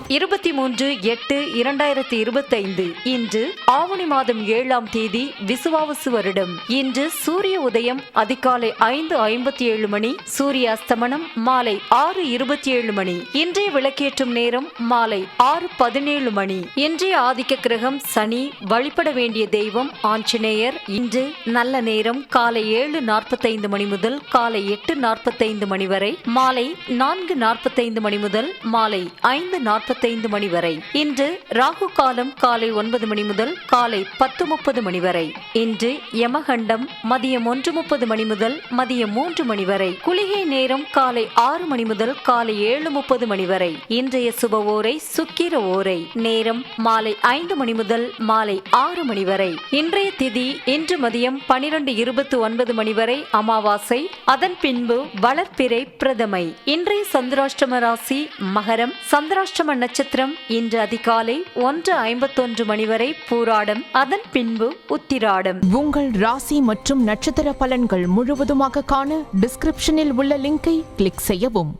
23/8/2025. இன்று ஆவணி மாதம் 7ஆம் தேதி விசுவாவசு வருடம். இன்று சூரிய உதயம் அதிகாலை 5:57 மணி, சூரிய அஸ்தமனம் மாலை 6:27 மணி. இன்றைய விளக்கேற்றும் நேரம் மாலை 6:17 மணி. இன்றைய ஆதிக்க கிரகம் சனி. வழிபட வேண்டிய தெய்வம் ஆஞ்சநேயர். இன்று நல்ல நேரம் காலை 7:45 மணி முதல் காலை 8:45 மணி வரை, மாலை 4:45 மணி முதல் மாலை 5:45 மணி வரை. இன்று ராகு காலம் காலை 9 மணி முதல் காலை 10:30 மணி வரை. இன்று யமகண்டம் மதியம் 1:30 மணி முதல் மதியம் 3 மணி வரை. குளிகை நேரம் காலை 6 மணி முதல் காலை 7:30 மணி வரை. இன்றைய சுப ஓரை சுக்கிர ஓரை. நேரம் மாலை 5 மணி முதல் மாலை 6 மணி வரை. இன்றைய திதி இன்று மதியம் 12:29 மணி வரை அமாவாசை. அதன் பின்பு வளர்ப்பிறை பிரதமை. இன்றைய சந்திராஷ்டம ராசி மகரம். சந்திராஷ்டம நட்சத்திரம் இன்று அதிகாலை 1:51 மணி வரை பூராடம். அதன் பின்பு உத்திராடம். உங்கள் ராசி மற்றும் நட்சத்திர பலன்கள் முழுவதுமாக காண டிஸ்கிரிப்ஷனில் உள்ள லிங்கை கிளிக் செய்யவும்.